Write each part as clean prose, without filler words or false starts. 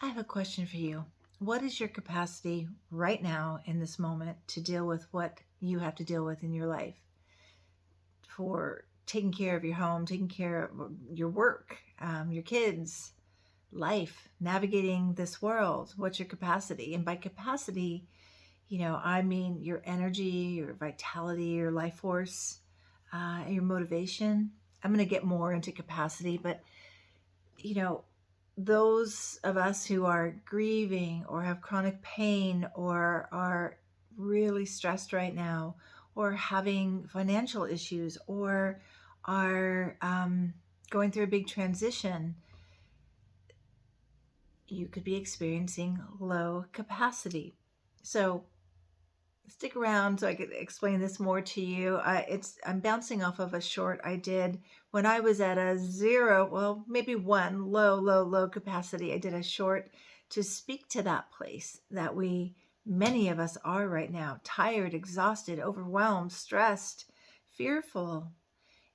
I have a question for you. What is your capacity right now in this moment to deal with what you have to deal with in your life for taking care of your home, taking care of your work, your kids, life, navigating this world? What's your capacity? And by capacity, I mean your energy, your vitality, your life force, your motivation. I'm going to get more into capacity, but you know, those of us who are grieving or have chronic pain or are really stressed right now or having financial issues or are going through a big transition, you could be experiencing low capacity. So stick around so I could explain this more to you. I'm bouncing off of a short I did when I was at a zero, well, maybe one low capacity. I did a short to speak to that place that many of us are right now, tired, exhausted, overwhelmed, stressed, fearful.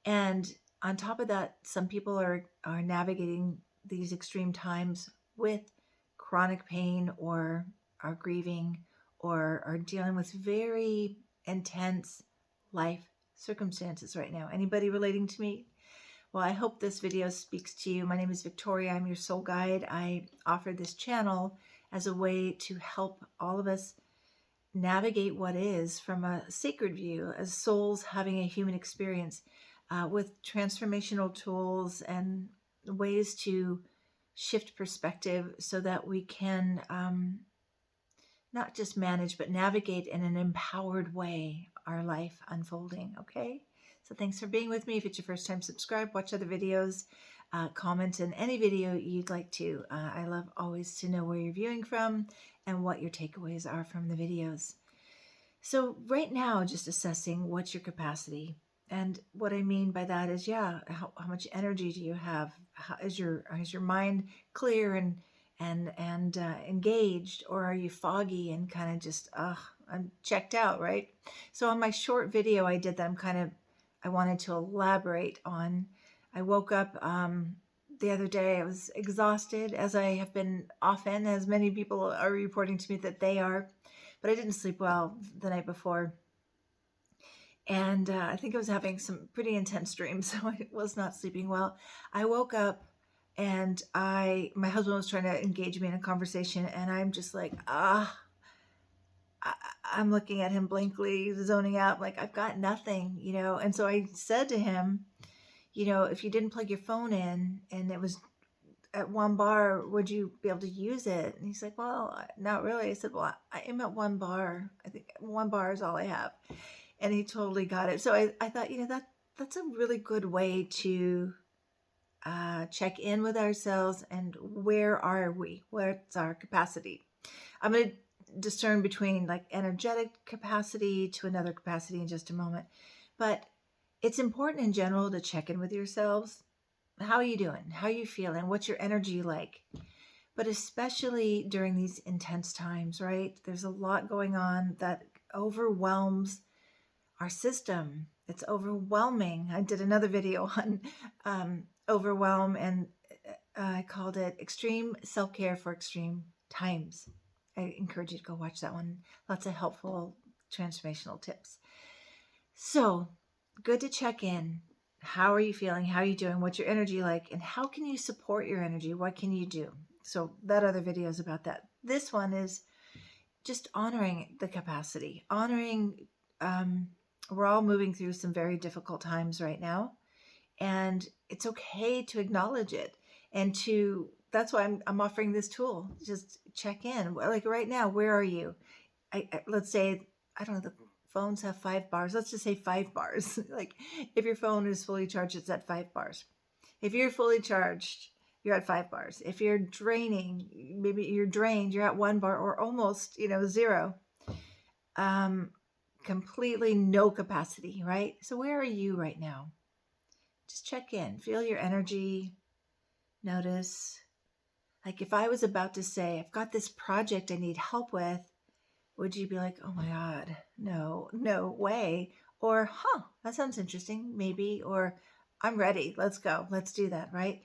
And on top of that, some people are navigating these extreme times with chronic pain or are grieving or are dealing with very intense life circumstances right now. Anybody relating to me? Well, I hope this video speaks to you. My name is Victoria. I'm your soul guide. I offer this channel as a way to help all of us navigate what is from a sacred view as souls having a human experience with transformational tools and ways to shift perspective so that we can not just manage but navigate in an empowered way our life unfolding. Okay, so thanks for being with me. If it's your first time, subscribe, watch other videos, comment in any video you'd like to. I love always to know where you're viewing from and what your takeaways are from the videos. So right now, just assessing what's your capacity. And what I mean by that is, how much energy do you have? Is your mind clear and engaged, or are you foggy and kind of just, I'm checked out, right? So on my short video I did that, I wanted to elaborate on. I woke up the other day. I was exhausted, as I have been often, as many people are reporting to me that they are, but I didn't sleep well the night before. And I think I was having some pretty intense dreams, so I was not sleeping well. I woke up and my husband was trying to engage me in a conversation, and I'm just like, I'm looking at him blankly, zoning out, like I've got nothing, And so I said to him, if you didn't plug your phone in and it was at one bar, would you be able to use it? And he's like, well, not really. I said, well, I am at one bar. I think one bar is all I have. And he totally got it. So I thought, that's a really good way to check in with ourselves and where are we? What's our capacity? I'm going to discern between like energetic capacity to another capacity in just a moment. But it's important in general to check in with yourselves. How are you doing? How are you feeling? What's your energy like? But especially during these intense times, right? There's a lot going on that overwhelms our system. It's overwhelming. I did another video on overwhelm, and I called it Extreme Self-Care for Extreme Times. I encourage you to go watch that one. Lots of helpful transformational tips. So good to check in. How are you feeling? How are you doing? What's your energy like? And how can you support your energy? What can you do? So that other video is about that. This one is just honoring the capacity, honoring, we're all moving through some very difficult times right now, and it's okay to acknowledge it. And that's why I'm offering this tool. Just check in. Like right now, where are you? Let's say, I don't know, the phones have 5 bars. Let's just say 5 bars. Like if your phone is fully charged, it's at 5 bars. If you're fully charged, you're at 5 bars. If you're draining, maybe you're drained, you're at 1 bar or almost, 0. Completely no capacity, right? So where are you right now? Just check in, feel your energy, notice. Like if I was about to say, I've got this project I need help with, would you be like, oh my God, no way? Or, that sounds interesting, maybe, or I'm ready, let's go, let's do that, right?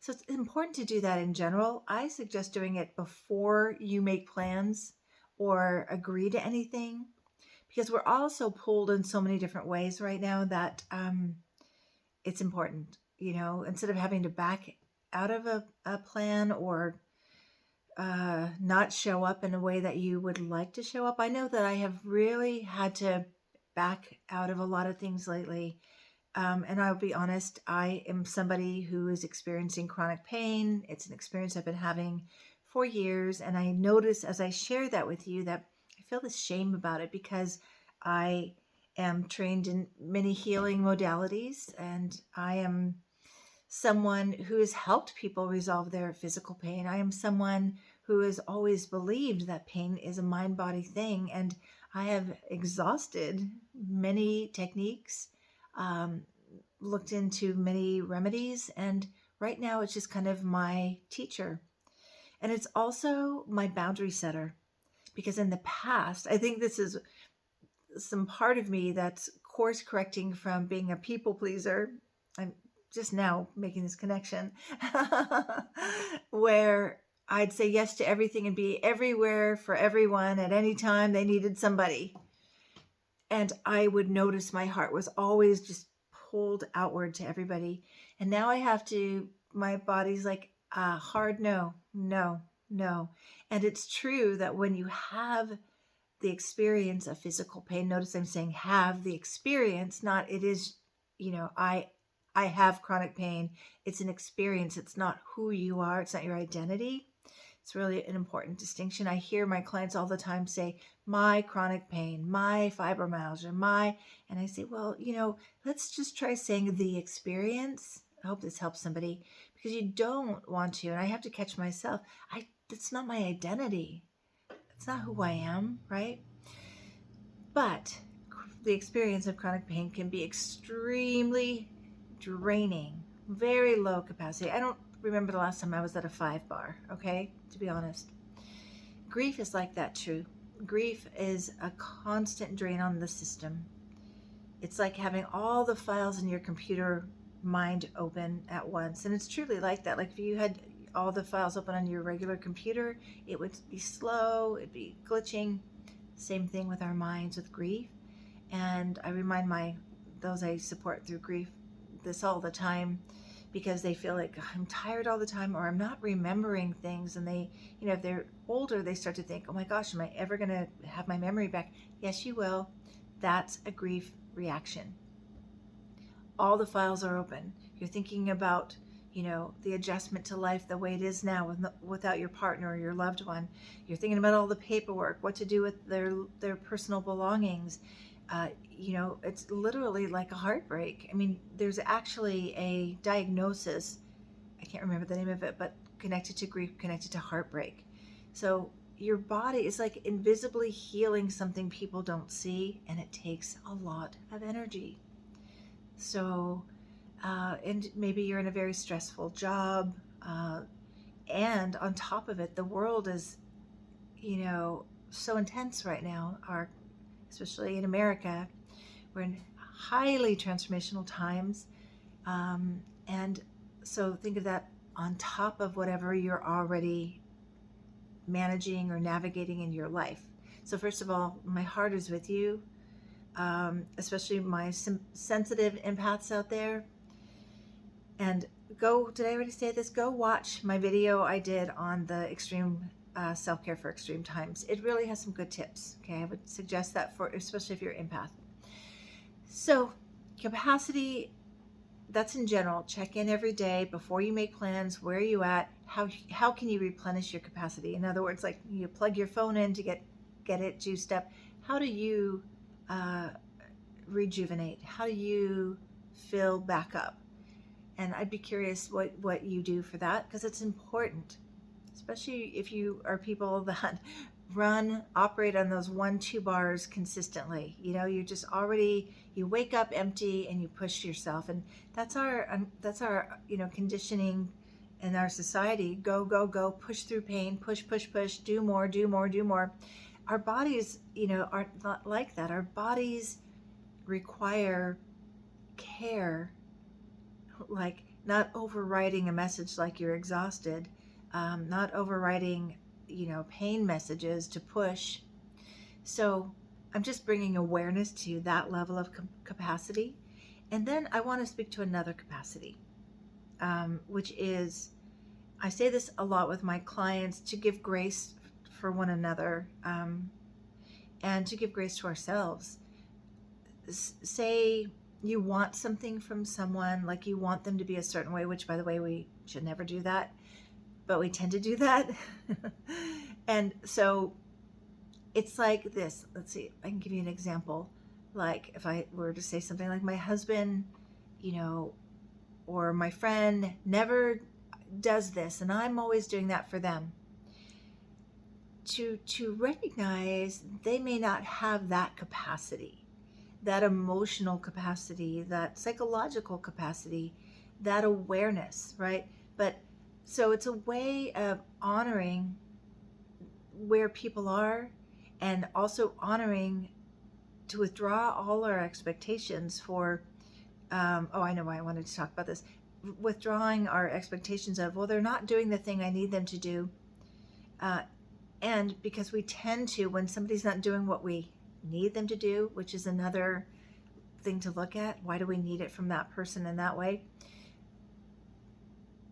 So it's important to do that in general. I suggest doing it before you make plans or agree to anything, because we're all so pulled in so many different ways right now that it's important, instead of having to back out of a plan or not show up in a way that you would like to show up. I know that I have really had to back out of a lot of things lately. And I'll be honest, I am somebody who is experiencing chronic pain. It's an experience I've been having for years. And I notice as I share that with you that I feel this shame about it, because I am trained in many healing modalities, and I am someone who has helped people resolve their physical pain. I am someone who has always believed that pain is a mind body thing. And I have exhausted many techniques, um, looked into many remedies, and right now it's just kind of my teacher. And it's also my boundary setter, because in the past, I think this is some part of me that's course correcting from being a people pleaser. I'm just now making this connection where I'd say yes to everything and be everywhere for everyone at any time they needed somebody. And I would notice my heart was always just pulled outward to everybody. And now I have to, my body's like, hard no, no, no. And it's true that when you have the experience of physical pain, notice I'm saying have the experience, not it is, I have chronic pain. It's an experience. It's not who you are. It's not your identity. It's really an important distinction. I hear my clients all the time say, my chronic pain, my fibromyalgia, and I say, well, let's just try saying the experience. I hope this helps somebody, because you don't want to, and I have to catch myself. That's not my identity. It's not who I am, right? But the experience of chronic pain can be extremely draining, very low capacity. I don't remember the last time I was at a 5 bar, okay, to be honest. Grief is like that too. Grief is a constant drain on the system. It's like having all the files in your computer mind open at once. And it's truly like that. Like if you had all the files open on your regular computer, it would be slow, it'd be glitching. Same thing with our minds with grief. And I remind those I support through grief this all the time, because they feel like I'm tired all the time, or I'm not remembering things. And they, if they're older, they start to think, oh my gosh, am I ever going to have my memory back? Yes, you will. That's a grief reaction. All the files are open. You're thinking about, the adjustment to life the way it is now without your partner or your loved one. You're thinking about all the paperwork, what to do with their personal belongings. It's literally like a heartbreak. I mean, there's actually a diagnosis, I can't remember the name of it, but connected to grief, connected to heartbreak. So your body is like invisibly healing something people don't see, and it takes a lot of energy. So, and maybe you're in a very stressful job, and on top of it, the world is, so intense right now, especially in America. We're in highly transformational times. And so think of that on top of whatever you're already managing or navigating in your life. So first of all, my heart is with you, especially my sensitive empaths out there. And did I already say this? Go watch my video I did on the extreme self-care for extreme times. It really has some good tips. Okay, I would suggest that especially if you're an empath. So capacity, that's in general. Check in every day before you make plans. Where are you at? How can you replenish your capacity? In other words, like you plug your phone in to get it juiced up. How do you rejuvenate? How do you fill back up? And I'd be curious what you do for that, because it's important, especially if you are people that operate on those 1-2 bars consistently. You just you wake up empty and you push yourself. And that's our conditioning in our society. Go, go, go, push through pain, push, push, push, do more, do more, do more. Our bodies, are not like that. Our bodies require care, like not overriding a message like you're exhausted, not overriding, pain messages to push. So I'm just bringing awareness to that level of capacity. And then I want to speak to another capacity, which is, I say this a lot with my clients, to give grace for one another, and to give grace to ourselves. Say you want something from someone, like you want them to be a certain way, which, by the way, we should never do that, but we tend to do that. And so it's like this. Let's see, I can give you an example. Like if I were to say something like, my husband, or my friend never does this, and I'm always doing that for them. To recognize they may not have that capacity, that emotional capacity, that psychological capacity, that awareness, right? But so it's a way of honoring where people are, and also honoring to withdraw all our expectations for, I know why I wanted to talk about this, withdrawing our expectations of, well, they're not doing the thing I need them to do. And because we tend to, when somebody's not doing what we need them to do, which is another thing to look at, why do we need it from that person in that way?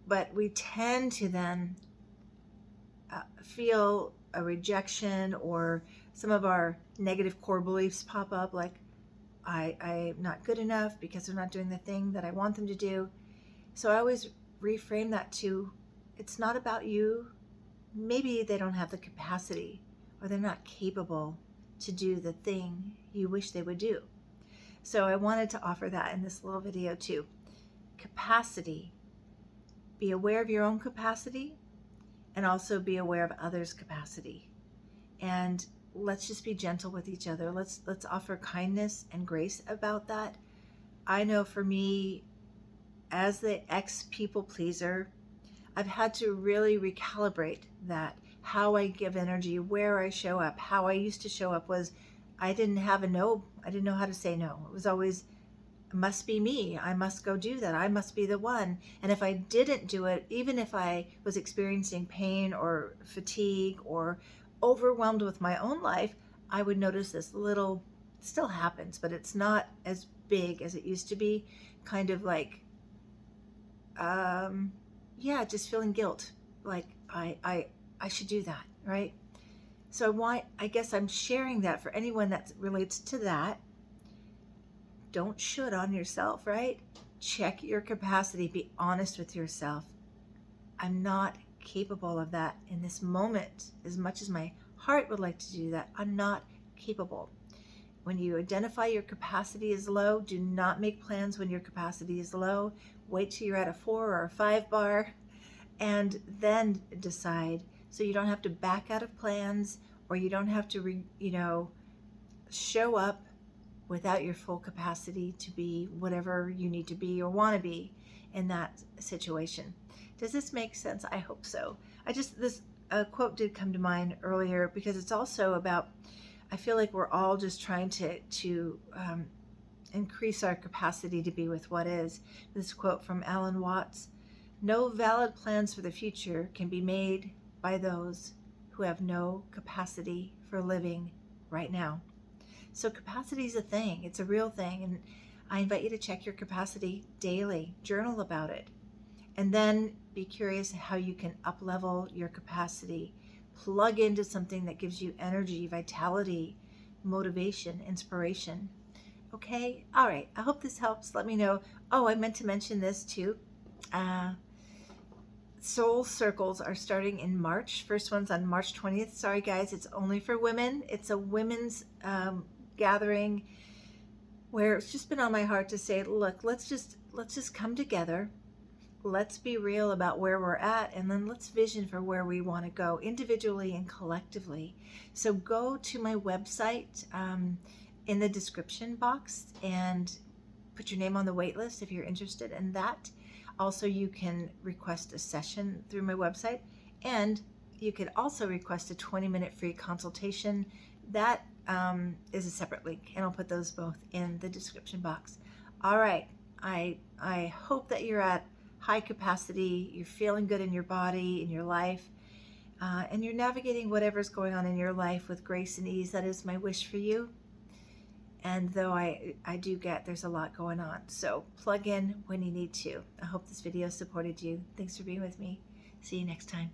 But we tend to then feel a rejection, or some of our negative core beliefs pop up, like I'm not good enough because they're not doing the thing that I want them to do. So I always reframe that to, it's not about you. Maybe they don't have the capacity, or they're not capable to do the thing you wish they would do. So I wanted to offer that in this little video too. Capacity. Be aware of your own capacity, and also be aware of others' capacity. And let's just be gentle with each other. Let's offer kindness and grace about that. I know for me, as the ex-people pleaser, I've had to really recalibrate that. How I give energy, where I show up. How I used to show up was, I didn't have a no. I didn't know how to say no. It was always, it must be me. I must go do that. I must be the one. And if I didn't do it, even if I was experiencing pain or fatigue or overwhelmed with my own life, I would notice this little, it still happens, but it's not as big as it used to be, kind of like, just feeling guilt, like I should do that, right? So I guess I'm sharing that for anyone that relates to that. Don't should on yourself, right? Check your capacity. Be honest with yourself. I'm not capable of that in this moment. As much as my heart would like to do that, I'm not capable. When you identify your capacity is low, do not make plans when your capacity is low. Wait till you're at a 4 or a 5 bar, and then decide, so you don't have to back out of plans, or you don't have to show up without your full capacity to be whatever you need to be or want to be in that situation. Does this make sense? I hope so. This quote did come to mind earlier, because it's also about, I feel like we're all just trying to increase our capacity to be with what is. This quote from Alan Watts: "No valid plans for the future can be made by those who have no capacity for living right now." So capacity is a thing. It's a real thing. And I invite you to check your capacity daily. Journal about it. And then be curious how you can up-level your capacity. Plug into something that gives you energy, vitality, motivation, inspiration. Okay? All right. I hope this helps. Let me know. Oh, I meant to mention this too. Soul Circles are starting in March. First one's on March 20th. Sorry, guys. It's only for women. It's a women's gathering where it's just been on my heart to say, look, let's just come together. Let's be real about where we're at, and then let's vision for where we want to go individually and collectively. So go to my website in the description box and put your name on the wait list if you're interested in that. Also, you can request a session through my website, and you could also request a 20-minute free consultation. That is a separate link, and I'll put those both in the description box. All right, I hope that you're at high capacity, you're feeling good in your body, in your life, and you're navigating whatever's going on in your life with grace and ease. That is my wish for you. And though I do get there's a lot going on, so plug in when you need to. I hope this video supported you. Thanks for being with me. See you next time.